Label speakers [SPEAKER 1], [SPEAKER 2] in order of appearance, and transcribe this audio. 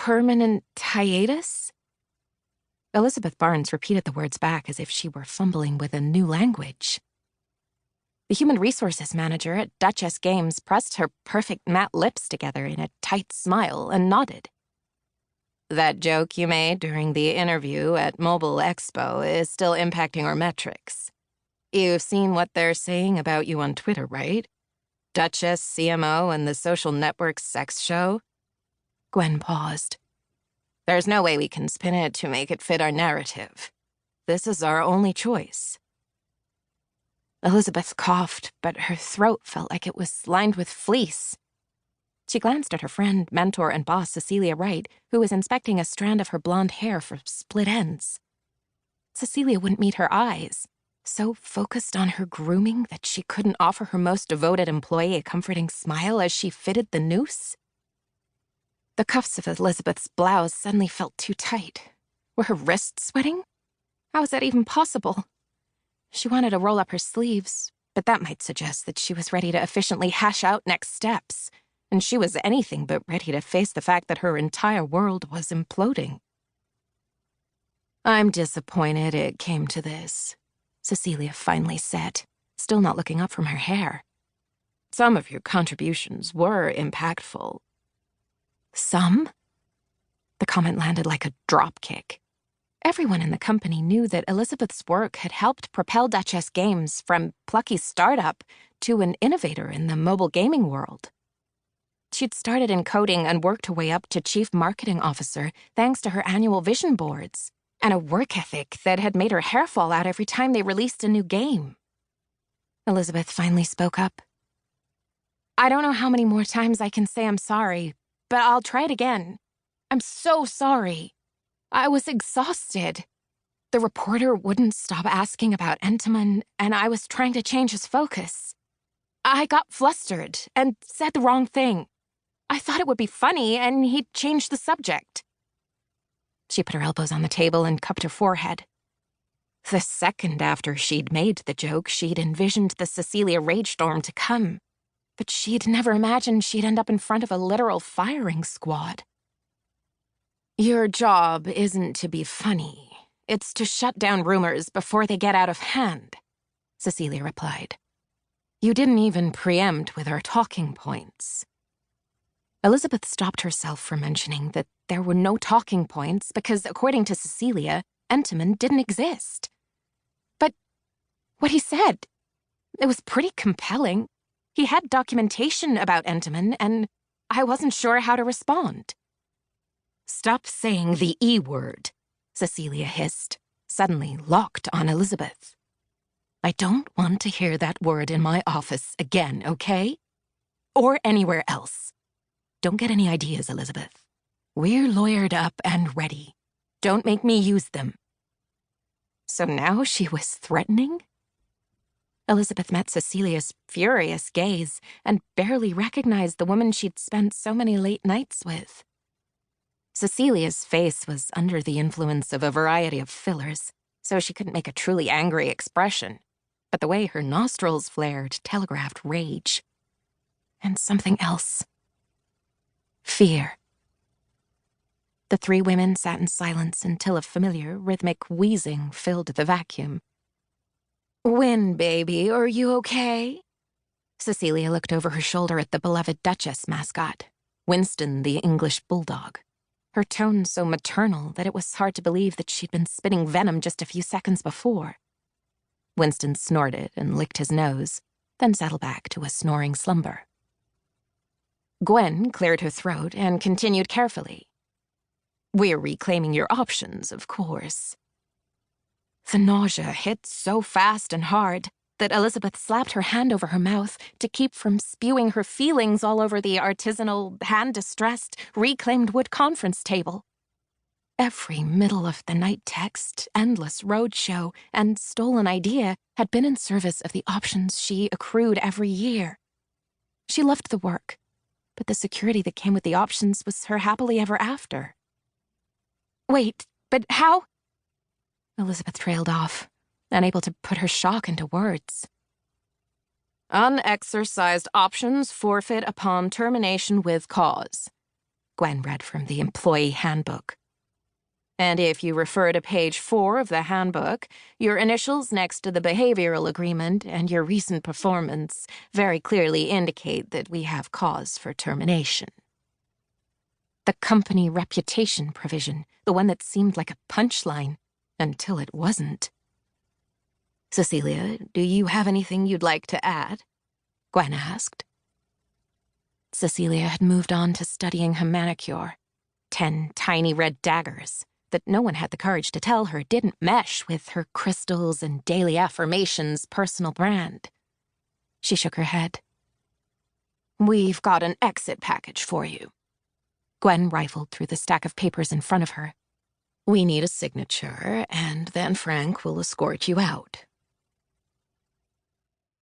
[SPEAKER 1] permanent hiatus? Elizabeth Barnes repeated the words back as if she were fumbling with a new language. The human resources manager at Duchess Games pressed her perfect matte lips together in a tight smile and nodded. That joke you made during the interview at Mobile Expo is still impacting our metrics. You've seen what they're saying about you on Twitter, right? Duchess, CMO, and the social network sex show? Gwen paused. There's no way we can spin it to make it fit our narrative. This is our only choice. Elizabeth coughed, but her throat felt like it was lined with fleece. She glanced at her friend, mentor, and boss, Cecilia Wright, who was inspecting a strand of her blonde hair for split ends. Cecilia wouldn't meet her eyes, so focused on her grooming that she couldn't offer her most devoted employee a comforting smile as she fitted the noose. The cuffs of Elizabeth's blouse suddenly felt too tight. Were her wrists sweating? How was that even possible? She wanted to roll up her sleeves, but that might suggest that she was ready to efficiently hash out next steps, and she was anything but ready to face the fact that her entire world was imploding. I'm disappointed it came to this, Cecilia finally said, still not looking up from her hair. Some of your contributions were impactful. Some? The comment landed like a dropkick. Everyone in the company knew that Elizabeth's work had helped propel Duchess Games from plucky startup to an innovator in the mobile gaming world. She'd started in coding and worked her way up to chief marketing officer thanks to her annual vision boards and a work ethic that had made her hair fall out every time they released a new game. Elizabeth finally spoke up. I don't know how many more times I can say I'm sorry, but I'll try it again. I'm so sorry. I was exhausted. The reporter wouldn't stop asking about Entenmann, and I was trying to change his focus. I got flustered and said the wrong thing. I thought it would be funny, and he'd change the subject. She put her elbows on the table and cupped her forehead. The second after she'd made the joke, she'd envisioned the Cecilia rage storm to come, but she'd never imagined she'd end up in front of a literal firing squad. Your job isn't to be funny. It's to shut down rumors before they get out of hand, Cecilia replied. You didn't even preempt with our talking points. Elizabeth stopped herself from mentioning that there were no talking points because, according to Cecilia, Entenmann didn't exist. But what he said, it was pretty compelling. He had documentation about Entenmann, and I wasn't sure how to respond. Stop saying the E word, Cecilia hissed, suddenly locked on Elizabeth. I don't want to hear that word in my office again, okay? Or anywhere else. Don't get any ideas, Elizabeth. We're lawyered up and ready. Don't make me use them. So now she was threatening? Elizabeth met Cecilia's furious gaze and barely recognized the woman she'd spent so many late nights with. Cecilia's face was under the influence of a variety of fillers, so she couldn't make a truly angry expression, but the way her nostrils flared telegraphed rage. And something else. Fear. The three women sat in silence until a familiar, rhythmic wheezing filled the vacuum. Win, baby, are you okay? Cecilia looked over her shoulder at the beloved Duchess mascot, Winston the English bulldog. Her tone so maternal that it was hard to believe that she'd been spitting venom just a few seconds before. Winston snorted and licked his nose, then settled back to a snoring slumber. Gwen cleared her throat and continued carefully. We're reclaiming your options, of course. The nausea hit so fast and hard that Elizabeth slapped her hand over her mouth to keep from spewing her feelings all over the artisanal, hand-distressed, reclaimed wood conference table. Every middle-of-the-night text, endless roadshow, and stolen idea had been in service of the options she accrued every year. She loved the work, but the security that came with the options was her happily ever after. Wait, but how? Elizabeth trailed off, unable to put her shock into words. Unexercised options forfeit upon termination with cause. Gwen read from the employee handbook. And if you refer to page 4 of the handbook, your initials next to the behavioral agreement and your recent performance very clearly indicate that we have cause for termination. The company reputation provision, the one that seemed like a punchline, until it wasn't. Cecilia, do you have anything you'd like to add? Gwen asked. Cecilia had moved on to studying her manicure. 10 tiny red daggers that no one had the courage to tell her didn't mesh with her crystals and daily affirmations personal brand. She shook her head. We've got an exit package for you. Gwen rifled through the stack of papers in front of her. We need a signature, and then Frank will escort you out.